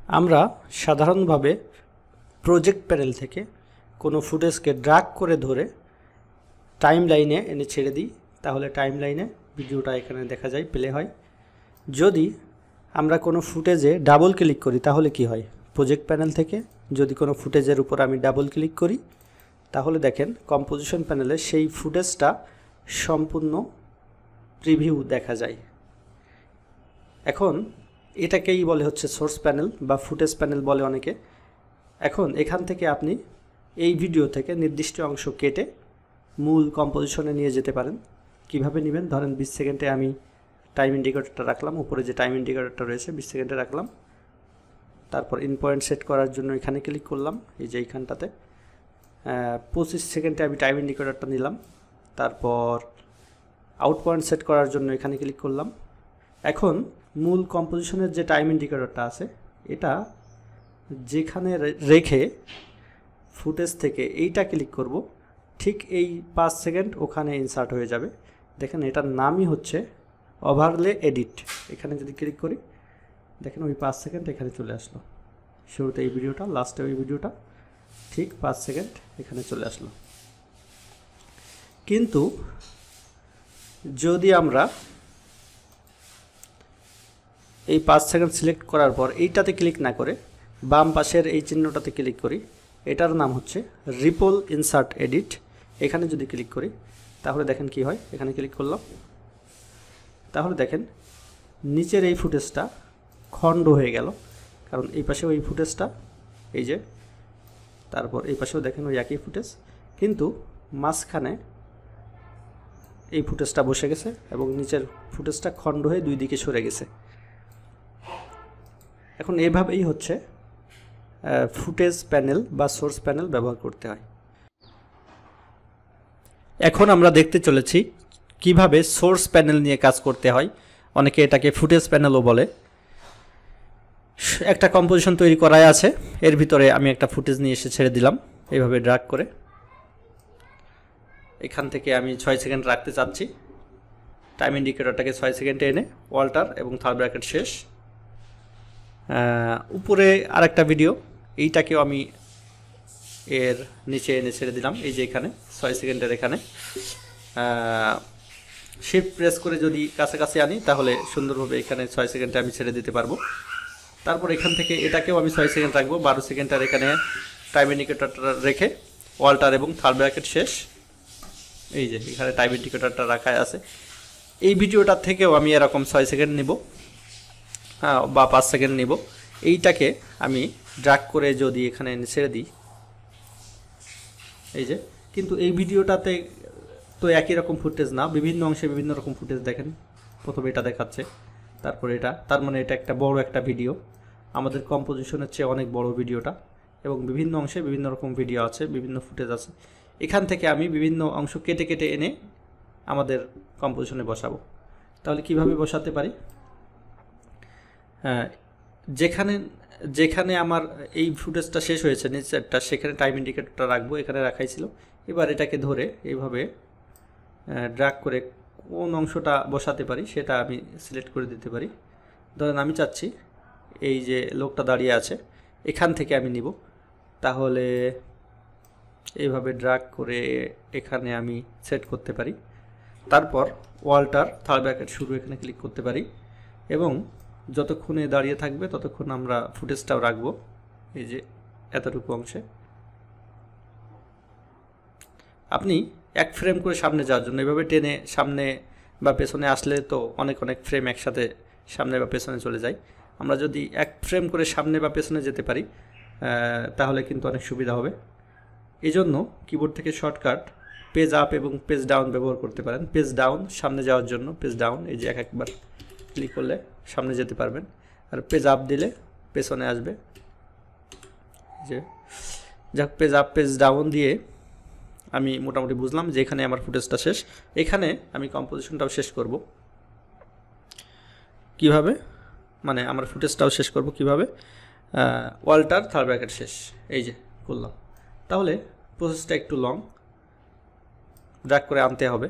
আমরা সাধারণভাবে project panel থেকে কোনো ফুটেজকে ড্র্যাগ করে ধরে টাইম লাইনে এনে ছেড়ে দিই, তাহলে টাইম লাইনে ভিডিওটা এখানে দেখা যায়, প্লে হয়। যদি আমরা কোনো ফুটেজে ডাবল ক্লিক করি তাহলে কি হয়? প্রজেক্ট প্যানেল থেকে যদি কোনো ফুটেজের উপর আমি ডাবল ক্লিক করি তাহলে দেখেন কম্পোজিশন প্যানেলে সেই ফুটেজটা সম্পূর্ণ প্রিভিউ দেখা যায়। এখন এটাকেই বলে হচ্ছে সোর্স প্যানেল বা ফুটেজ প্যানেল বলে অনেকে। এখন এখান থেকে আপনি এই ভিডিও থেকে নির্দিষ্ট অংশ কেটে মূল কম্পোজিশনে নিয়ে যেতে পারেন। কিভাবে নেবেন? ধরেন 20 সেকেন্ডে আমি টাইম ইন্ডিকেটরটা রাখলাম, উপরে যে টাইম ইন্ডিকেটরটা রয়েছে 20 সেকেন্ডে রাখলাম। তারপর ইন পয়েন্ট সেট করার জন্য এখানে ক্লিক করলাম, এই যে এইখানটাতে 25 সেকেন্ডে আমি টাইম ইন্ডিকেটরটা নিলাম। তারপর আউট পয়েন্ট সেট করার জন্য এখানে ক্লিক করলাম। এখন মূল কম্পোজিশনের যে টাইম ইন্ডিকেটরটা আছে এটা যেখানে রেখে ফুটেজ থেকে এইটা ক্লিক করব, ঠিক এই 5 সেকেন্ড ওখানে ইনসার্ট হয়ে যাবে। দেখেন এটার নামই হচ্ছে ওভারলে এডিট। এখানে যদি ক্লিক করি দেখেন ওই 5 সেকেন্ড এখানে চলে আসলো। শুরুতে এই ভিডিওটা, লাস্টে ওই ভিডিওটা, ঠিক 5 সেকেন্ড এখানে চলে আসলো। কিন্তু যদি আমরা এই 5 সেকেন্ড সিলেক্ট করার পর এইটাতে ক্লিক না করে বাম পাশের এই চিহ্নটাতে ক্লিক করি, এটার নাম হচ্ছে রিপল ইনসার্ট এডিট। এখানে যদি ক্লিক করি তাহলে দেখেন কি হয়। এখানে ক্লিক করলাম, তাহলে দেখেন নিচের এই ফুটেজটা খণ্ড হয়ে গেল, কারণ এই পাশেও এই ফুটেজটা, এই যে, তারপর এই পাশেও দেখেন ওই একই ফুটেজ, কিন্তু মাঝখানে এই ফুটেজটা বসে গেছে এবং নিচের ফুটেজটা খণ্ড হয়ে দুই দিকে সরে গেছে। এখন এভাবেই হচ্ছে ফুটেজ প্যানেল বা সোর্স প্যানেল ব্যবহার করতে হয়। এখন আমরা দেখতে চলেছি কিভাবে সোর্স প্যানেল নিয়ে কাজ করতে হয়। অনেকে এটাকে ফুটেজ প্যানেলও বলে। একটা কম্পোজিশন তৈরি করাই আছে, এর ভিতরে আমি একটা ফুটেজ নিয়ে এসে ছেড়ে দিলাম এইভাবে ড্র্যাগ করে। এখান থেকে আমি 6 সেকেন্ড রাখতে চাচ্ছি। টাইম ইন্ডিকেটরটাকে 6 সেকেন্ডে এনে অল্টার এবং থার্ড ব্র্যাকেট শেষ। উপরে আরেকটা ভিডিও, এইটাকেও আমি এর নিচে এনে ছেড়ে দিলাম, এই যে এখানে 6 সেকেন্ডের এখানে। শিফট প্রেস করে যদি কাছাকাছি আনি তাহলে সুন্দরভাবে এখানে 6 সেকেন্ডে আমি ছেড়ে দিতে পারবো। তারপর এখান থেকে এটাকেও আমি 6 সেকেন্ড রাখবো, 12 সেকেন্ড আর এখানে টাইম ইন্ডিকেটরটা রেখে অল্টার এবং থার্ড ব্র্যাকেট শেষ। এই যে এখানে টাইম ইন্ডিকেটরটা রাখা আছে। এই ভিডিওটার থেকেও আমি এরকম 6 সেকেন্ড নিব, হ্যাঁ, বা 5 সেকেন্ড নিব। এইটাকে আমি ড্র্যাগ করে যদি এখানে ছেড়ে দিই, এই যে, কিন্তু এই ভিডিওটাতে তো একই রকম ফুটেজ না, বিভিন্ন অংশে বিভিন্ন রকম ফুটেজ দেখেন। প্রথমে এটা দেখাচ্ছে, তারপরে এটা, তার মানে এটা একটা বড় একটা ভিডিও, আমাদের কম্পোজিশনের চেয়ে অনেক বড় ভিডিওটা, এবং বিভিন্ন অংশে বিভিন্ন রকম ভিডিও আছে, বিভিন্ন ফুটেজ আছে। এখান থেকে আমি বিভিন্ন অংশ কেটে কেটে এনে আমাদের কম্পোজিশনে বসাবো। তাহলে কিভাবে বসাতে পারি? যেখানে যেখানে আমার এই ফুটেজটা শেষ হয়েছে নিচেরটা, সেখানে টাইম ইন্ডিকেটরটা রাখবো, এখানে রাখাই ছিল। এবার এটাকে ধরে এইভাবে ড্র্যাগ করে কোন অংশটা বসাতে পারি সেটা আমি সিলেক্ট করে দিতে পারি। ধরেন আমি চাচ্ছি এই যে লোকটা দাঁড়িয়ে আছে এখান থেকে আমি নিব, তাহলে এইভাবে ড্র্যাগ করে এখানে আমি সেট করতে পারি। তারপর অল্টার থার্ড ব্র্যাকেট শুরু, এখানে ক্লিক করতে পারি এবং যতক্ষণে দাঁড়িয়ে থাকবে ততক্ষণ আমরা ফুটেজটাও রাখবো, এই যে এতটুকু অংশে। আপনি এক ফ্রেম করে সামনে যাওয়ার জন্য এভাবে টেনে সামনে বা পেছনে আসলে তো অনেক অনেক ফ্রেম একসাথে সামনে বা পেছনে চলে যায়। আমরা যদি এক ফ্রেম করে সামনে বা পেছনে যেতে পারি তাহলে কিন্তু অনেক সুবিধা হবে। এই জন্য কিবোর্ড থেকে শর্টকাট পেজ আপ এবং পেজ ডাউন ব্যবহার করতে পারেন। পেজ ডাউন সামনে যাওয়ার জন্য পেজ ডাউন, এই যে একবার ক্লিক করলে সামনে যেতে পারবেন, আর পেজ আপ দিলে পেছনে আসবে। যে যাক, পেজ আপ পেজ ডাউন দিয়ে আমি মোটামুটি বুঝলাম যে এখানে আমার ফুটেজটা শেষ। এখানে আমি কম্পোজিশনটাও শেষ করব কিভাবে, মানে আমার ফুটেজটাও শেষ করব কিভাবে, অল্টার থার্ড ব্র্যাকেট শেষ, এই যে করলাম। তাহলে প্রসেসটা একটু লং, ড্র্যাগ করে আনতে হবে,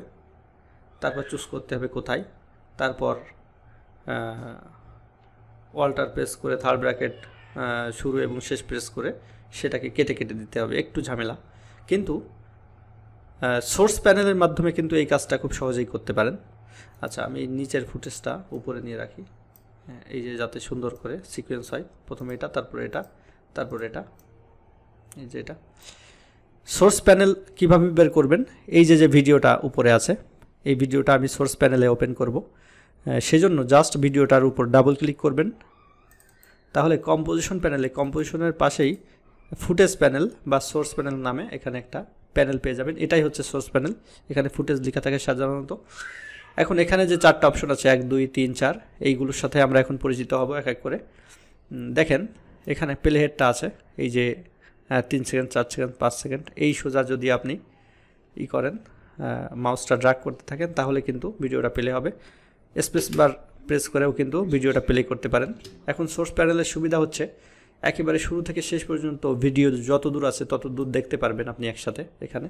তারপর চুজ করতে হবে কোথায়, তারপর অল্টার প্রেস করে থার্ড ব্র্যাকেট শুরু এবং শেষ প্রেস করে সেটাকে কেটে কেটে দিতে হবে, একটু ঝামেলা। কিন্তু সোর্স প্যানেলের মাধ্যমে কিন্তু এই কাজটা খুব সহজেই করতে পারেন। আচ্ছা, আমি নিচের ফুটেজটা উপরে নিয়ে রাখি, এই যে যাতে সুন্দর করে সিকোয়েন্স হয়, প্রথমে এটা, তারপরে এটা, তারপরে এটা, এই যে এটা। সোর্স প্যানেল কিভাবে বের করবেন, এই যে ভিডিওটা উপরে আছে, এই ভিডিওটা আমি সোর্স প্যানেলে ওপেন করব। সেজন্য জাস্ট ভিডিওটার উপর ডাবল ক্লিক করবেন, তাহলে কম্পোজিশন প্যানেলে কম্পোজিশনের পাশেই ফুটেজ প্যানেল বা সোর্স প্যানেল নামে এখানে একটা প্যানেল পেয়ে যাবেন। এটাই হচ্ছে সোর্স প্যানেল, এখানে ফুটেজ লেখা থাকে সাধারণত। এখন এখানে যে 4টা অপশন আছে 1 2 3 4, এইগুলোর সাথে আমরা এখন পরিচিত হব এক এক করে। দেখেন এখানে প্লে হেডটা আছে, এই যে 3 সেকেন্ড 4 সেকেন্ড 5 সেকেন্ড, এই সোজা যদি আপনি করেন, মাউসটা ড্র্যাগ করতে থাকেন, তাহলে কিন্তু ভিডিওটা প্লে হবে। স্পেস বার প্রেস করেও কিন্তু ভিডিওটা প্লে করতে পারেন। এখন সোর্স প্যানেলের সুবিধা হচ্ছে একেবারে শুরু থেকে শেষ পর্যন্ত ভিডিও যত দূর আছে তত দূর দেখতে পারবেন আপনি একসাথে এখানে।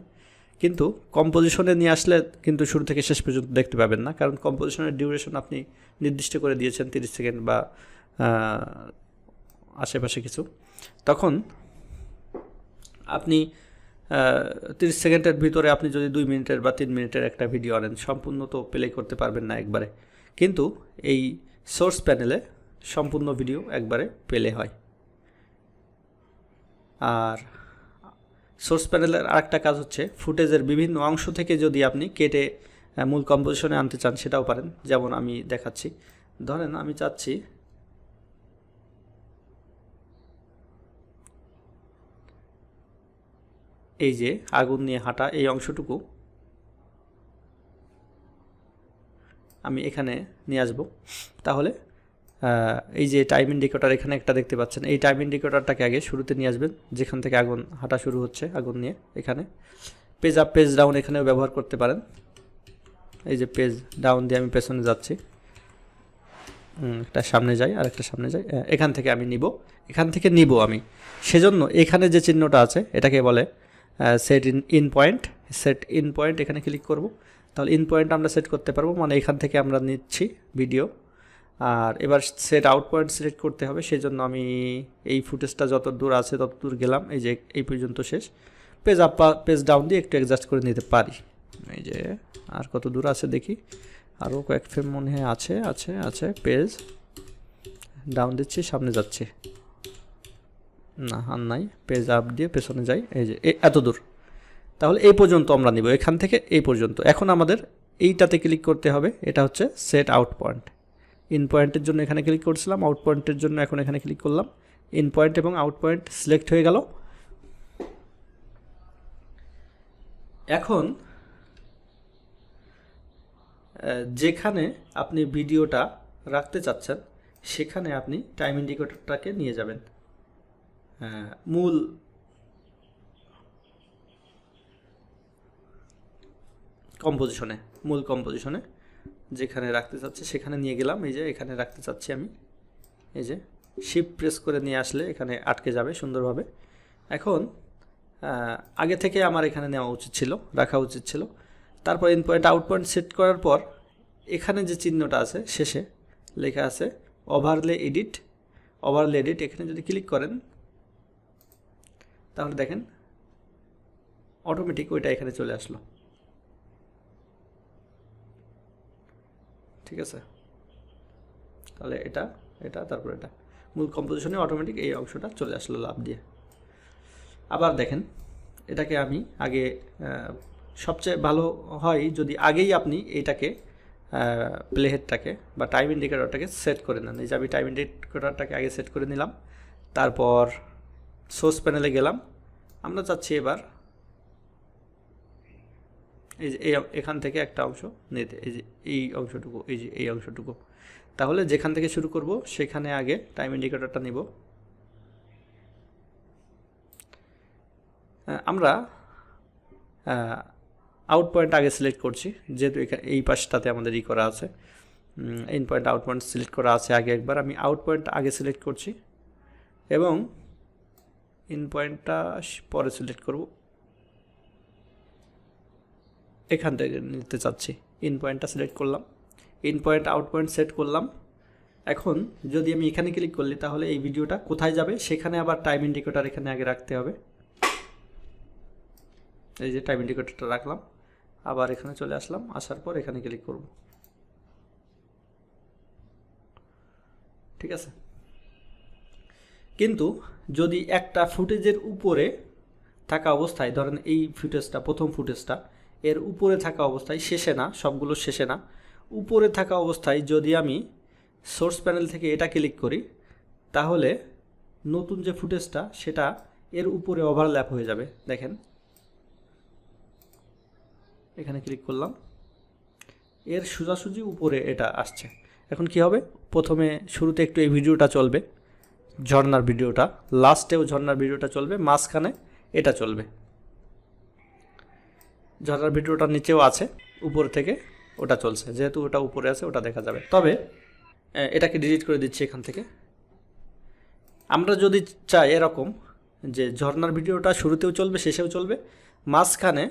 কিন্তু কম্পোজিশনে নিয়ে আসলে কিন্তু শুরু থেকে শেষ পর্যন্ত দেখতে পাবেন না, কারণ কম্পোজিশনের ডিউরেশন আপনি নির্দিষ্ট করে দিয়েছেন 30 সেকেন্ড বা আশেপাশে কিছু। তখন আপনি 30 সেকেন্ডের ভিতরে আপনি যদি 2 মিনিটের বা 3 মিনিটের একটা ভিডিও আনেন, সম্পূর্ণ তো প্লে করতে পারবেন না একবারে। কিন্তু এই সোর্স প্যানেলে সম্পূর্ণ ভিডিও একবারে প্লে হয়। আর সোর্স প্যানেলের আরেকটা কাজ হচ্ছে ফুটেজের বিভিন্ন অংশ থেকে যদি আপনি কেটে মূল কম্পোজিশনে আনতে চান সেটাও পারেন। যেমন আমি দেখাচ্ছি, ধরেন আমি চাচ্ছি এই যে আগুন নিয়ে হাঁটা এই অংশটুকু আমি এখানে নিয়ে আসব। তাহলে এই যে টাইম ইন্ডিকেটর এখানে একটা দেখতে পাচ্ছেন, এই টাইম ইন্ডিকেটরটাকে আগে শুরুতে নিয়ে আসবেন, যেখান থেকে আগুন হাঁটা শুরু হচ্ছে আগুন নিয়ে। এখানে পেজ আপ পেজ ডাউন এখানেও ব্যবহার করতে পারেন। এই যে পেজ ডাউন দিয়ে আমি পেছনে যাচ্ছি, একটা সামনে যাই আর একটা সামনে যাই, এখান থেকে আমি নিব, এখান থেকে নিব আমি। সেজন্য এখানে যে চিহ্নটা আছে এটাকে বলে set in point. Set in point এখানে ক্লিক করব, তাহলে ইন পয়েন্ট আমরা সেট করতে পারবো, মানে এখান থেকে আমরা নিচ্ছি ভিডিও। আর এবার সেট আউট পয়েন্ট সিলেক্ট করতে হবে, সেই জন্য আমি এই ফুটেজটা যত দূর আছে তত দূর গেলাম, এই যে এই পর্যন্ত শেষ। পেজ আপ পেজ ডাউন দিয়ে একটু অ্যাডজাস্ট করে নিতে পারি। এই যে আর কত দূর আছে দেখি, আরও কয়েক ফ্রেম মনে হয় আছে আছে আছে। পেজ ডাউন দিচ্ছি, সামনে যাচ্ছি, না আর নাই, পেজ আপ দিয়ে পেছনে যাই, এই যে এত দূর। তাহলে এই পর্যন্ত আমরা নিব, এখান থেকে এই পর্যন্ত। এখন আমাদের এইটাতে ক্লিক করতে হবে, এটা হচ্ছে সেট আউট পয়েন্ট। ইন পয়েন্টের জন্য এখানে ক্লিক করছিলাম, আউট পয়েন্টের জন্য এখন এখানে ক্লিক করলাম। ইন পয়েন্ট এবং আউট পয়েন্ট সিলেক্ট হয়ে গেল। এখন যেখানে আপনি ভিডিওটা রাখতে চাচ্ছেন সেখানে আপনি টাইম ইন্ডিকেটরটাকে নিয়ে যাবেন মূল কম্পোজিশনে যেখানে রাখতে চাচ্ছি সেখানে নিয়ে গেলাম। এই যে এখানে রাখতে চাচ্ছি আমি, এই যে শিফট প্রেস করে নিয়ে আসলে এখানে আটকে যাবে সুন্দরভাবে। এখন আগে থেকে আমার এখানে নেওয়া উচিত ছিল, রাখা উচিত ছিল। তারপর in point out point set করার পর এখানে যে চিহ্নটা আছে শেষে লেখা আছে ওভারলে এডিট, এখানে যদি ক্লিক করেন তাহলে দেখেন অটোমেটিক ওইটা এখানে চলে আসলো। ঠিক আছে, তাহলে এটা তারপর এটা মূল কম্পোজিশনে অটোমেটিক এই অংশটা চলে আসলো লাভ দিয়ে। আবার দেখেন এটাকে আমি আগে, সবচেয়ে ভালো হয় যদি আগেই আপনি এইটাকে প্লেহেডটাকে বা টাইম ইন্ডিকেটরটাকে সেট করে নেন। এই যে আমি টাইম ইন্ডিকেটরটাকে আগে সেট করে নিলাম, তারপর সোর্স প্যানেলে গেলাম। আমরা চাচ্ছি এবার এই যে এখান থেকে একটা অংশ নিতে, এই যে এই অংশটুকু, এই যে এই অংশটুকু। তাহলে যেখান থেকে শুরু করব সেখানে আগে টাইম ইন্ডিকেটরটা নিব। আমরা আউট পয়েন্ট আগে সিলেক্ট করছি, যেহেতু এই পাশটাতে আমাদের করা আছে, in point out point select করা আছে আগে একবার। আমি আউট পয়েন্ট আগে সিলেক্ট করছি এবং ইন পয়েন্টটা পরে সিলেক্ট করব। এখান থেকে নিতে চাচ্ছি, ইন পয়েন্টটা সিলেক্ট করলাম, in point out point set করলাম। এখন যদি আমি এখানে ক্লিক করলি তাহলে এই ভিডিওটা কোথায় যাবে সেখানে আবার টাইম ইন্ডিকেটর এখানে আগে রাখতে হবে। এই যে টাইম ইন্ডিকেটরটা রাখলাম, আবার এখানে চলে আসলাম, আসার পর এখানে ক্লিক করব। ঠিক আছে, কিন্তু যদি একটা ফুটেজের উপরে থাকা অবস্থায়, ধরেন এই ফুটেজটা প্রথম ফুটেজটা এর উপরে থাকা অবস্থায়, শেষে না, সবগুলো শেষে না, উপরে থাকা অবস্থায় যদি আমি সোর্স প্যানেল থেকে এটা ক্লিক করি তাহলে নতুন যে ফুটেজটা সেটা এর উপরে ওভারল্যাপ হয়ে যাবে। দেখেন এখানে ক্লিক করলাম, এর সোজাসুজি উপরে এটা আসছে। এখন কি হবে, প্রথমে শুরুতে একটু এই ভিডিওটা চলবে, ঝর্ণার ভিডিওটা, লাস্টেও ঝর্ণার ভিডিওটা চলবে, মাঝখানে এটা চলবে। ঝর্ণার ভিডিওটা নিচেও আছে, উপর থেকে ওটা চলছে, যেহেতু ওটা উপরে আছে ওটা দেখা যাবে। তবে এটাকে ডিলিট করে দিচ্ছি এখান থেকে। আমরা যদি চাই এরকম যে ঝর্ণার ভিডিওটা শুরুতেও চলবে শেষেও চলবে, মাঝখানে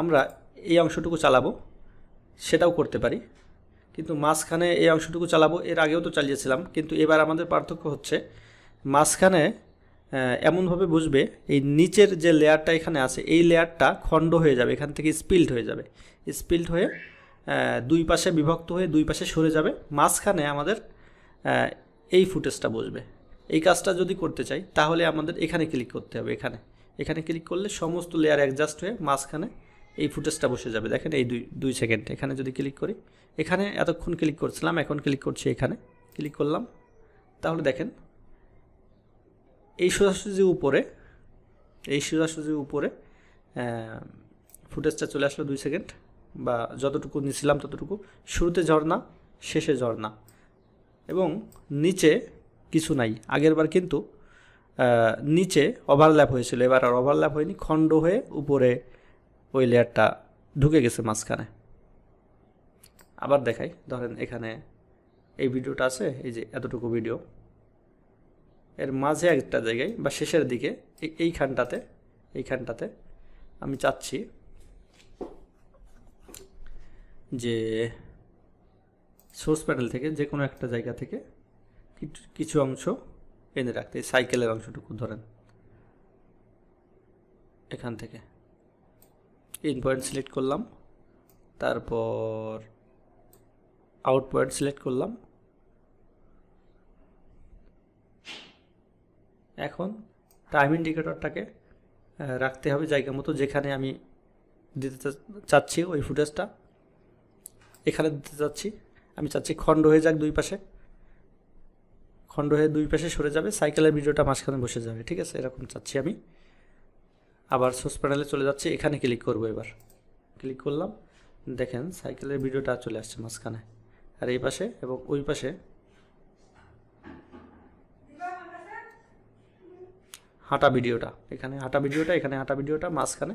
আমরা এই অংশটুকু চালাবো, সেটাও করতে পারি। কিন্তু মাঝখানে এই অংশটুকু চালাবো, এর আগেও তো চালিয়েছিলাম, কিন্তু এবার আমাদের পার্থক্য হচ্ছে মাঝখানে এমনভাবে বুঝবে এই নিচের যে লেয়ারটা এখানে আছে এই লেয়ারটা খণ্ড হয়ে যাবে, এখান থেকে স্পিল্ড হয়ে যাবে, স্পিল্ড হয়ে দুই পাশে বিভক্ত হয়ে দুই পাশে সরে যাবে, মাঝখানে আমাদের এই ফুটেজটা বসবে। এই কাজটা যদি করতে চাই তাহলে আমাদের এখানে ক্লিক করতে হবে। এখানে ক্লিক করলে সমস্ত লেয়ার অ্যাডজাস্ট হয়ে মাঝখানে এই ফুটেজটা বসে যাবে। দেখেন এই দুই সেকেন্ড এখানে যদি ক্লিক করি, এখানে এতক্ষণ ক্লিক করছিলাম, এখন ক্লিক করছি, এখানে ক্লিক করলাম, তাহলে দেখেন এই সোজাসুজি উপরে ফুটেজটা চলে আসলো 2 সেকেন্ড, বা যতটুকু নিয়েছিলাম ততটুকু, শুরুতে ঝর্ণা শেষে ঝর্ণা, এবং নিচে কিছু নাই। আগের বার কিন্তু নিচে ওভারল্যাপ হয়েছিল, এবার আর ওভারল্যাপ হয়নি, খণ্ড হয়ে উপরে ওই লেয়ারটা ঢুকে গেছে মাঝখানে। আবার দেখাই, ধরেন এখানে এই ভিডিওটা আছে, এই যে এতটুকু ভিডিও, এর মাঝে একটা জায়গায় বা শেষের দিকে এইখানটাতে আমি চাচ্ছি যে সোর্স প্যানেল থেকে যে কোনো একটা জায়গা থেকে কিছু অংশ এনে রাখতে। এই সাইকেলের অংশটুকু ধরেন এখান থেকে ইন পয়েন্ট সিলেক্ট করলাম, তারপর আউট পয়েন্ট সিলেক্ট করলাম। এখন টাইম ইন্ডিকেটরটাকে রাখতে হবে জায়গা মতো, যেখানে আমি দিতে চাচ্ছি ওই ফুটেজটা এখানে দিতে চাচ্ছি। আমি চাচ্ছি খণ্ড হয়ে যাক, দুই পাশে খণ্ড হয়ে দুই পাশে সরে যাবে, সাইকেলের ভিডিওটা মাঝখানে বসে যাবে। ঠিক আছে, এরকম চাচ্ছি আমি। আবার সোর্স প্যানেলে চলে যাচ্ছি, এখানে ক্লিক করব। এবার ক্লিক করলাম, দেখেন সাইকেলের ভিডিওটা চলে আসছে মাঝখানে, আর এই পাশে এবং ওই পাশে হাঁটা ভিডিওটা, এখানে হাঁটা ভিডিওটা, মাঝখানে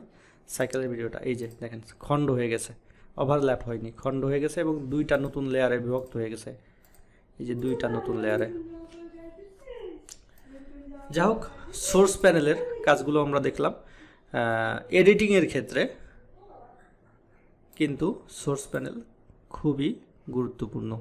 সাইকেলের ভিডিওটা। এই যে দেখেন খণ্ড হয়ে গেছে, ওভারল্যাপ হয়নি, খণ্ড হয়ে গেছে এবং দুইটা নতুন লেয়ারে বিভক্ত হয়ে গেছে। এই যে দুইটা নতুন লেয়ারে। যাই হোক, সোর্স প্যানেলের কাজগুলো আমরা দেখলাম। এডিটিংয়ের ক্ষেত্রে কিন্তু সোর্স প্যানেল খুবই গুরুত্বপূর্ণ।